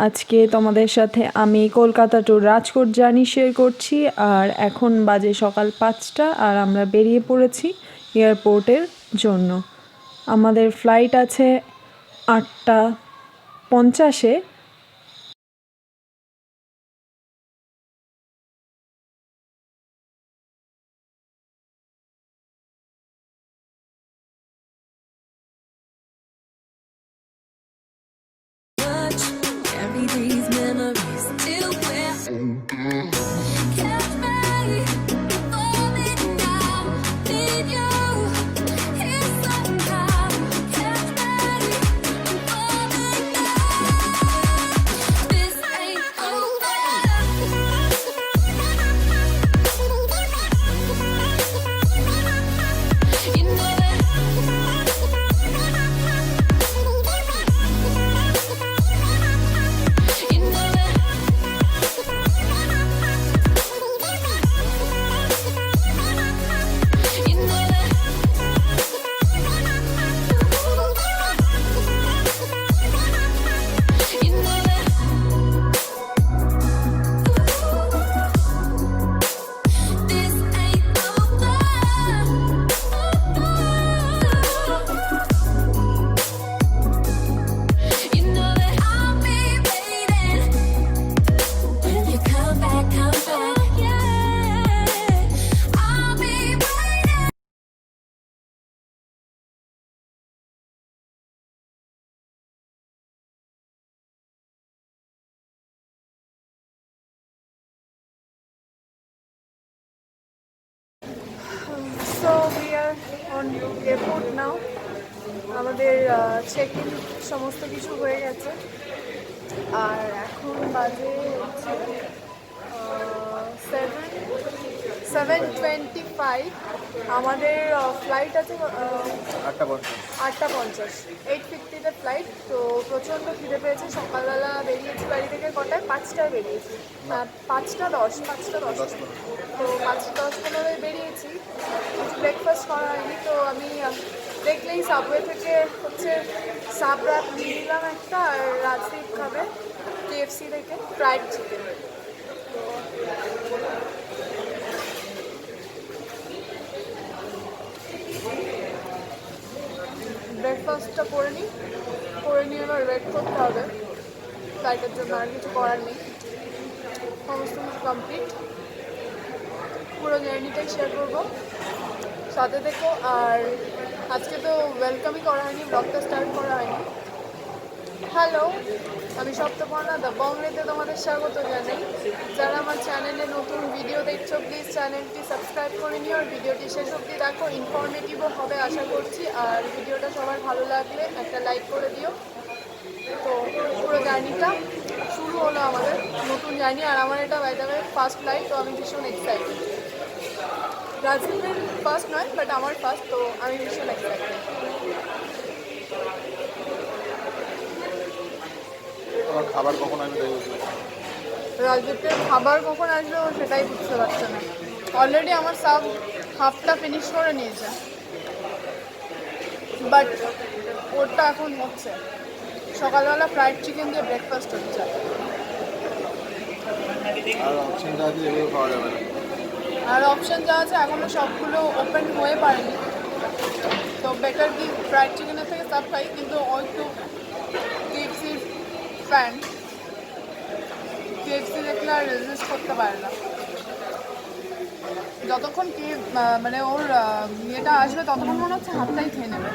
আজকে তোমাদের সাথে আমি Kolkata to Rajkot journey share করছি। আর এখন বাজে সকাল 5টা আর আমরা বেরিয়ে পড়েছি এয়ারপোর্টের জন্য। আমাদের ফ্লাইট আছে 8:50-এ। Carry these memories till we're catch me falling down. Need you here somehow. Catch me falling down. This ain't over. You know it. So we are on airport now. আমাদের চেক ইন সমস্ত কিছু হয়ে গেছে আর এখন বাজে 7:25। আমাদের flight আছে 8:50, 8:50-তে flight. তো প্রচণ্ড খিদে পেয়েছে। সকালবেলা বেরিয়েছি বাড়ি থেকে কটায়? 5টায় বেরিয়েছি, 5:10 তো 5:10 বেরিয়েছি। কিছু ব্রেকফাস্ট করা হয়নি। তো আমি দেখলেই সাবওয়ে থেকে হচ্ছে সাব র্যাপ নিয়ে নিলাম একটা, আর রাজদীপ খাবে KFC থেকে ফ্রাইড চিকেন। ব্রেকফাস্টটা করে নিয়ে এবার ওয়েট করতে হবে ফ্লাইটের জন্য। আর কিছু করার নেই, সমস্ত কিছু কমপ্লিট। পুরো জার্নিটাই শেয়ার করবো, সাথে দেখো। আর আজকে তো ওয়েলকামই করা হয়নি, ব্লগটা স্টার্ট করা হয়নি। হ্যালো, আমি সপ্তপর্ণা দ্য বংলেতে তোমাদের স্বাগত জানাই। যারা আমার চ্যানেলে নতুন ভিডিও দেখছো প্লিজ চ্যানেলটি সাবস্ক্রাইব করে নিও আর ভিডিওটি শেষ অবধি দেখো। ইনফরমেটিভও হবে আশা করছি। আর ভিডিওটা সবার ভালো লাগলে একটা লাইক করে দিও। তো পুরো জার্নিটা শুরু হলো আমাদের নতুন জার্নি। আর আমার এটা by the way first flight, তো আমি ভীষণ এক্সাইটেড। রাজদীপের ফার্স্ট নয়, বাট আমার ফার্স্ট, তো আমি ভীষণ এক্সাইটেড। খাবার কখন আসবে? রাজদীপের খাবার কখন আসবে ও সেটাই বুঝতে পারছে না। অলরেডি আমার সাব হাফটা ফিনিশ করে নিয়েছে, বাট ওরটা এখন হচ্ছে। সকালবেলা ফ্রাইড চিকেন দিয়ে ব্রেকফাস্ট হচ্ছে। আর অপশান যা আছে এখনও সবগুলো ওপেন হয়ে পারেনি। তো বেটার কি ফ্রাইড চিকেনের থেকে সাব খাই, কিন্তু ও একটু KFCর ফ্যান। KFC দেখলে আর রেজিস্ট করতে পারে না। যতক্ষণ মানে ওর ইয়েটা আসবে ততক্ষণ মনে হচ্ছে হাতটাই খেয়ে নেবে।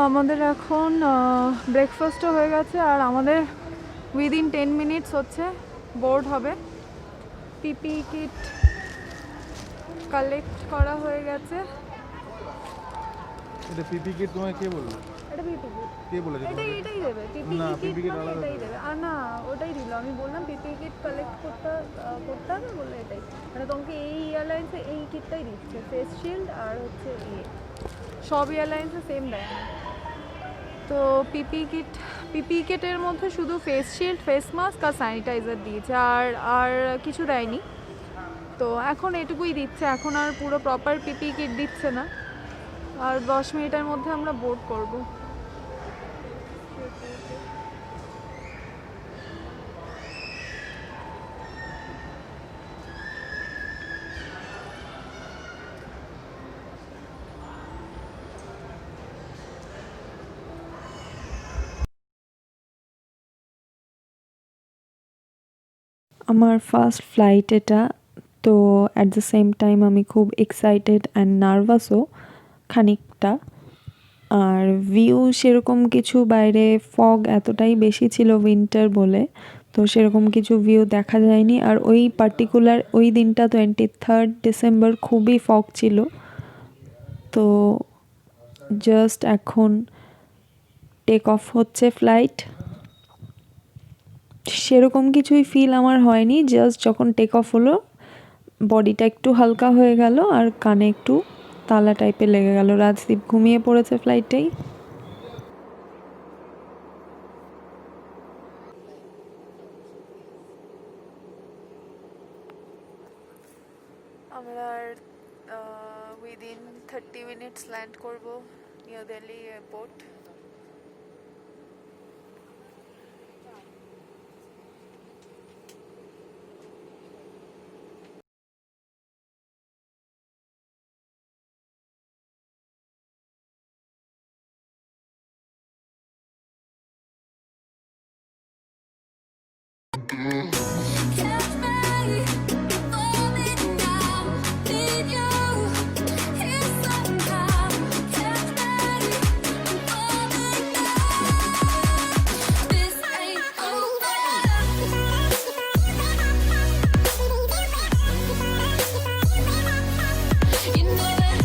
আমাদের এখন ব্রেকফাস্টও হয়ে গেছে আর আমাদের উইদিন 10 মিনিটস হচ্ছে বোর্ড হবে। পিপি কিট কালেক্ট করা হয়ে গেছে। এটা পিপি কিট তোমায় কে বললো? এটা পিপি কিট কে বলেছে তোমাকে? এটাই দেবে। পিপি না, কিট PPE kit আলাদা এটাই দেবে। আর না, ওটাই দিল। আমি বললাম পিপি কিট কালেক্ট করতে হবে, বলে এটাই। মানে তোমাকে এই এয়ারলাইন্সে এই কিটটাই দিচ্ছে, ফেস শিল্ড আর হচ্ছে সব এয়ারলাইন্সে সেম দেয় না। তো পিপি কিটের মধ্যে শুধু ফেস শিল্ড, ফেস মাস্ক আর স্যানিটাইজার দিয়েছে, আর কিছু দেয়নি। তো এখন এটুকুই দিচ্ছে, এখন আর পুরো প্রপার পিপি কিট দিচ্ছে না। আর 10 মিনিটের মধ্যে আমরা বোর্ড করব। আমার ফার্স্ট ফ্লাইট এটা, তো অ্যাট দ্য সেম টাইম আমি খুব এক্সাইটেড অ্যান্ড নার্ভাসও খানিকটা। আর ভিউ সেরকম কিছু, বাইরে ফগ এতটাই বেশি ছিল উইন্টার বলে, তো সেরকম কিছু ভিউ দেখা যায়নি। আর ওই পার্টিকুলার ওই দিনটা 23 ডিসেম্বর খুবই ফগ ছিল। তো জাস্ট এখন টেক অফ হচ্ছে ফ্লাইট। সেরকম কিছুই ফিল আমার হয়নি, জাস্ট যখন টেক অফ হলো বডিটা একটু হালকা হয়ে গেল আর কানে একটু তালা টাইপের লেগে গেল। রাজদীপ ঘুমিয়ে পড়েছে ফ্লাইটেই। আমরা উইদিন 30 মিনিটস ল্যান্ড করব new Delhi airport. Catch me falling down, need you here somehow. Catch me falling down. This ain't over. You know it. You know it. You know it.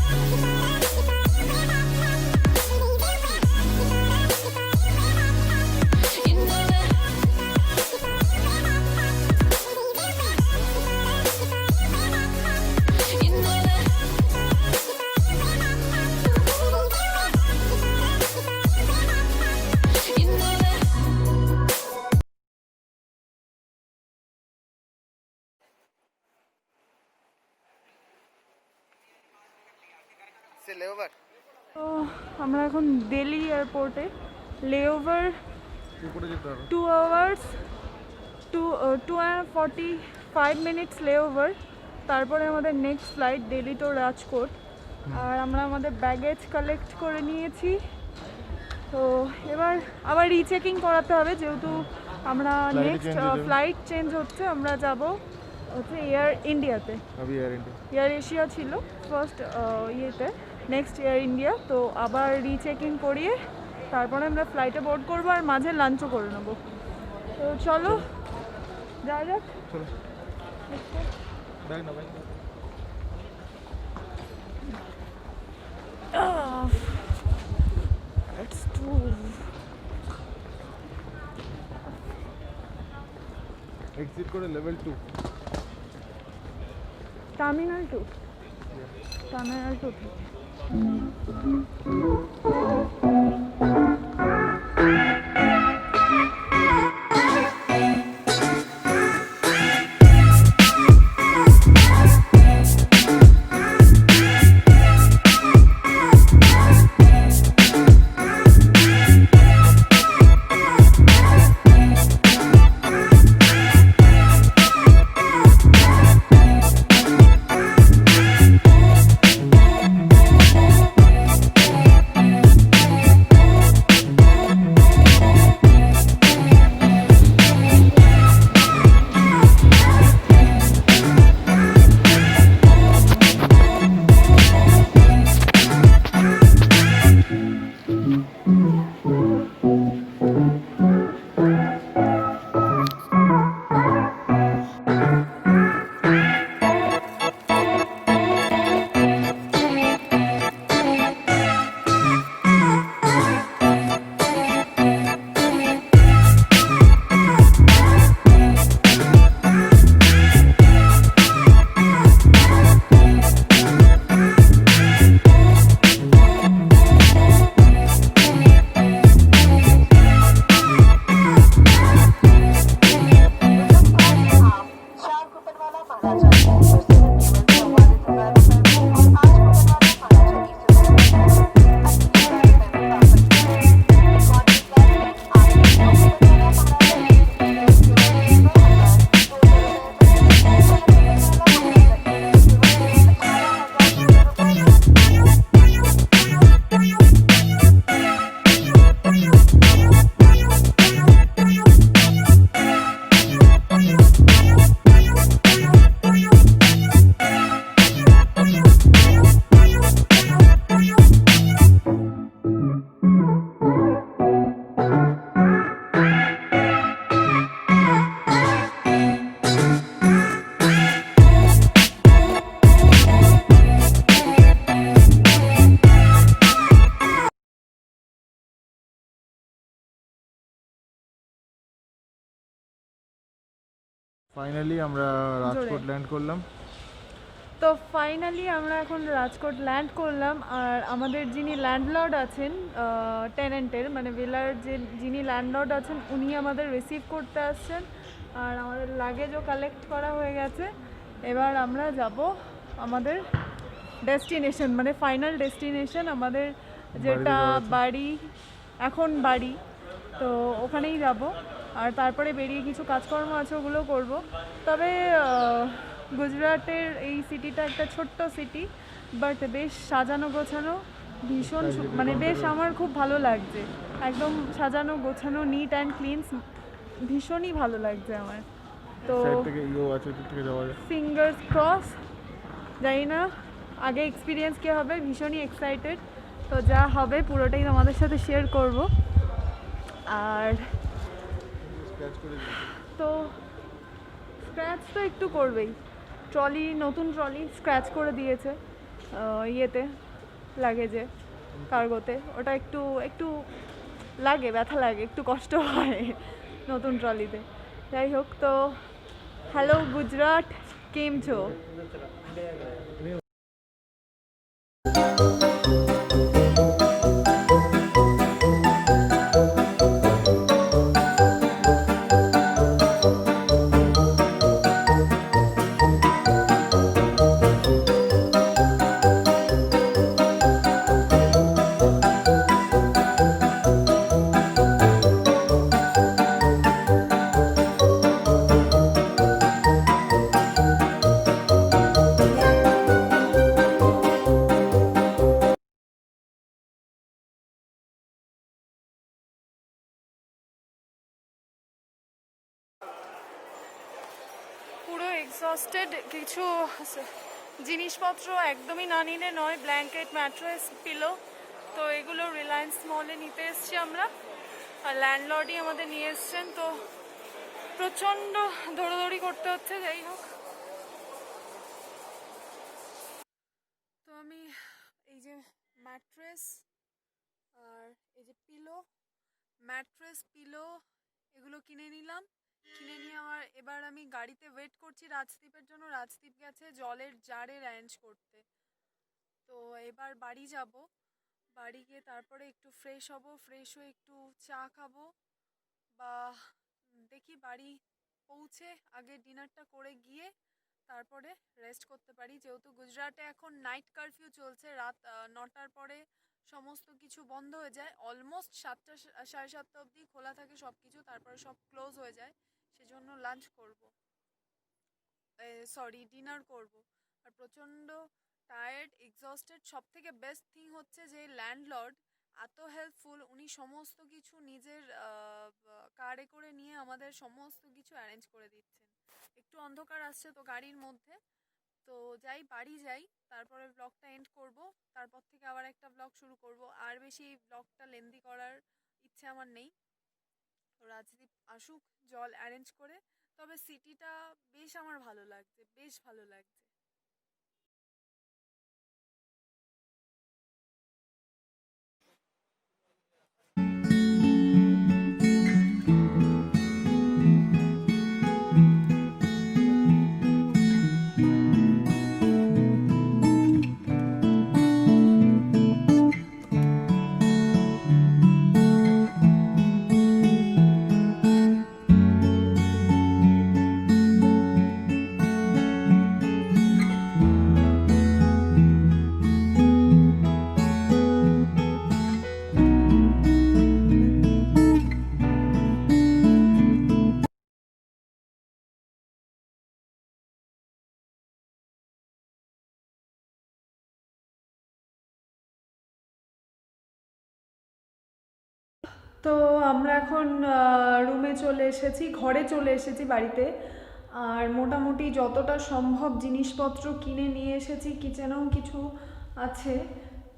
You know it. তো আমরা এখন দিল্লি এয়ারপোর্টে layover উপরে যেতে হবে। 2 hours 2:45 minutes layover. তারপরে আমাদের next flight Delhi to Rajkot. আর আমরা আমাদের ব্যাগেজ কালেক্ট করে নিয়েছি। তো এবার আবার রিচেকিং করাতে হবে, যেহেতু আমরা Flight নেক্সট change হয়ে যাবে। ফ্লাইট চেঞ্জ হচ্ছে। আমরা যাব হচ্ছে এয়ার ইন্ডিয়াতে। আমি এয়ার ইন্ডিয়া। এয়ার এশিয়া ছিল ফার্স্ট ইয়েতে, নেক্সট এয়ার ইন্ডিয়া। তো আবার রিচেকিং করিয়ে তারপরে আমরা ফ্লাইটে বোর্ড করবো আর মাঝে লাঞ্চও করে নেবো। তো চলো যাওয়া যাক। চলো ব্যাগ না, ব্যাগ না। Let's do এক্সিট করে লেভেল 2। টার্মিনাল 2 থেকে। ফাইনালি আমরা রাজকোট ল্যান্ড করলাম। তো ফাইনালি আমরা এখন রাজকোট ল্যান্ড করলাম, আর আমাদের যিনি ল্যান্ডলর্ড আছেন টেনেন্টের মানে ভিলার যিনি ল্যান্ডলর্ড আছেন উনি আমাদের রিসিভ করতে আসছেন, আর আমাদের লাগেজও কালেক্ট করা হয়ে গেছে। এবার আমরা যাব আমাদের ডেস্টিনেশন মানে ফাইনাল ডেস্টিনেশন আমাদের যেটা বাড়ি, এখন বাড়ি, তো ওখানেই যাব। আর তারপরে বেরিয়ে কিছু কাজকর্ম আছে ওগুলো করব। তবে গুজরাটের এই সিটিটা একটা ছোট্ট সিটি, বাট বেশ সাজানো গোছানো, ভীষণ মানে বেশ আমার খুব ভালো লাগছে, একদম সাজানো গোছানো, নিট অ্যান্ড ক্লিন, ভীষণই ভালো লাগছে আমার। তো সাইড থেকে ইও আছে, ওদিক থেকে যাওয়া যায়। ফিঙ্গার্স ক্রস, জানি না আগে এক্সপিরিয়েন্স কী হবে, ভীষণই এক্সাইটেড। তো যা হবে পুরোটাই তোমাদের সাথে শেয়ার করব। আর স্ক্র্যাচ করে দিয়েছি। তো স্ক্র্যাচ তো একটু করবেই, ট্রলি নতুন ট্রলি স্ক্র্যাচ করে দিয়েছে ইয়েতে লাগেজে কার্গোতে, ওটা একটু একটু লাগে, ব্যথা লাগে, একটু কষ্ট হয় নতুন ট্রলিতে। যাই হোক, তো হ্যালো গুজরাট, কেম છો? পুরো এক্সস্টেড, কিছু জিনিসপত্র একদমই না নিলে নয়, ব্ল্যাঙ্কেট, ম্যাট্রেস, পিলো, তো এগুলো রিলায়েন্স মলে নিতে এসছি আমরা, আর ল্যান্ডলর্ডই আমাদের নিয়ে এসছেন। তো প্রচণ্ড দৌড়াদৌড়ি করতে হচ্ছে। যাই হোক, তো আমি এই যে ম্যাট্রেস আর এই যে পিলো, ম্যাট্রেস, পিলো এগুলো কিনে নিলাম। কিনে নিয়ে এবার আমি গাড়িতে ওয়েট করছি রাজদীপের জন্য। রাজদীপ গেছে জলের জারের অ্যারেঞ্জ করতে। তো এবার বাড়ি যাব, বাড়ি গিয়ে তারপরে একটু ফ্রেশ হব, ফ্রেশ হয়ে একটু চা খাবো, বা দেখি বাড়ি পৌঁছে আগে ডিনারটা করে গিয়ে তারপরে রেস্ট করতে পারি, যেহেতু গুজরাটে এখন নাইট কারফিউ চলছে, রাত 9টার পরে সমস্ত কিছু বন্ধ হয়ে যায়, অলমোস্ট 7টা 7:30 অবধি খোলা থাকে সব কিছু, তারপরে সব ক্লোজ হয়ে যায়। সেজন্য লাঞ্চ করব, সরি ডিনার করব, আর প্রচণ্ড টায়ার্ড, এক্সস্টেড। সব থেকে বেস্ট থিং হচ্ছে যে ল্যান্ডলর্ড এত হেল্পফুল, উনি সমস্ত কিছু নিজের কারে করে নিয়ে আমাদের সমস্ত কিছু অ্যারেঞ্জ করে দিচ্ছেন। একটু অন্ধকার আসছে তো গাড়ির মধ্যে, তো যাই বাড়ি যাই, তারপরে ব্লগটা এন্ড করব, তারপর থেকে আবার একটা ব্লগ শুরু করব। আর বেশি ব্লগটা লেন্দি করার ইচ্ছে আমার নেই। তো রাজদীপ আসুক জল অ্যারেঞ্জ করে। তবে সিটিটা বেশ আমার ভালো লাগছে, বেশ ভালো লাগছে। তো আমরা এখন রুমে চলে এসেছি, ঘরে চলে এসেছি বাড়িতে, আর মোটামুটি যতটা সম্ভব জিনিসপত্র কিনে নিয়ে এসেছি। কিচেনেও কিছু আছে,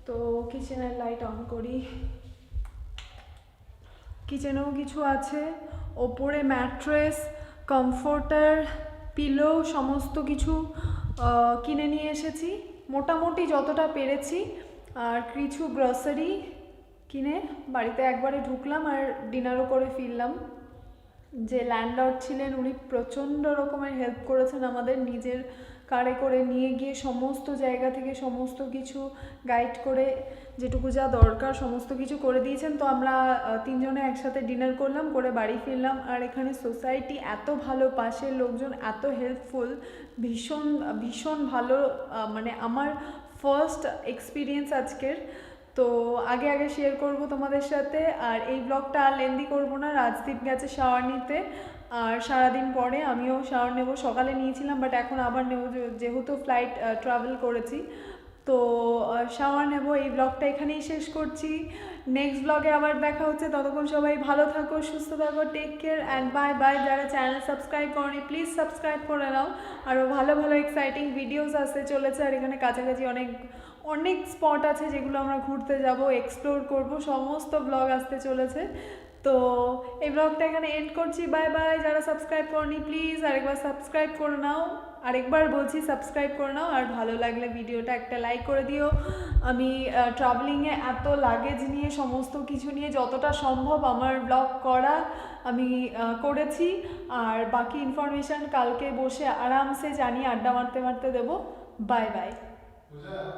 তো কিচেনের লাইট অন করি। কিচেনেও কিছু আছে, ওপরে ম্যাট্রেস, কমফোর্টার, পিলো সমস্ত কিছু কিনে নিয়ে এসেছি, মোটামুটি যতটা পেরেছি। আর কিছু গ্রসারি কিনে বাড়িতে একবারে ঢুকলাম আর ডিনারও করে ফিরলাম। যে ল্যান্ডলর্ড ছিলেন উনি প্রচণ্ড রকমের হেল্প করেছেন আমাদের, নিজের কারে করে নিয়ে গিয়ে সমস্ত জায়গা থেকে সমস্ত কিছু গাইড করে যেটুকু যা দরকার সমস্ত কিছু করে দিয়েছেন। তো আমরা তিনজনে একসাথে ডিনার করলাম, করে বাড়ি ফিরলাম। আর এখানে সোসাইটি এত ভালো, পাশের লোকজন এত হেল্পফুল, ভীষণ ভীষণ ভালো। মানে আমার ফার্স্ট এক্সপিরিয়েন্স আজকের। তো আগে শেয়ার করব তোমাদের সাথে। আর এই ব্লগটা আর লেন্দি করবো না। রাজদীপ গেছে শাওয়ার নিতে, আর সারাদিন পরে আমিও শাওয়ার নেব। সকালে নিয়েছিলাম বাট এখন আবার নেব, যেহেতু ফ্লাইট ট্রাভেল করেছি। তো শাওয়ার নেব। এই ব্লগটা এখানেই শেষ করছি। নেক্সট ব্লগে আবার দেখা হচ্ছে। ততক্ষণ সবাই ভালো থাকো, সুস্থ থাকো, take care and bye bye. যারা চ্যানেল সাবস্ক্রাইব করনি প্লিজ সাবস্ক্রাইব করে নাও। আরও ভালো ভালো এক্সাইটিং ভিডিওস আসতে চলেছে। আর এখানে কাছাকাছি অনেক স্পট আছে যেগুলো আমরা ঘুরতে যাব, এক্সপ্লোর করব, সমস্ত ব্লগ আসতে চলেছে। তো এই ব্লগটা এখানে এন্ড করছি। By bye. যারা সাবস্ক্রাইব করনি প্লিজ আরেকবার সাবস্ক্রাইব করে নাও। আরেকবার বলছি সাবস্ক্রাইব করে নাও। আর ভালো লাগলে ভিডিওটা একটা লাইক করে দিও। আমি ট্রাভেলিংয়ে এত লাগেজ নিয়ে, সমস্ত কিছু নিয়ে যতটা সম্ভব আমার ব্লগ করা আমি করেছি। আর বাকি ইনফরমেশান কালকে বসে আরামসে জানিয়ে আড্ডা মারতে মারতে দেবো। Bye bye.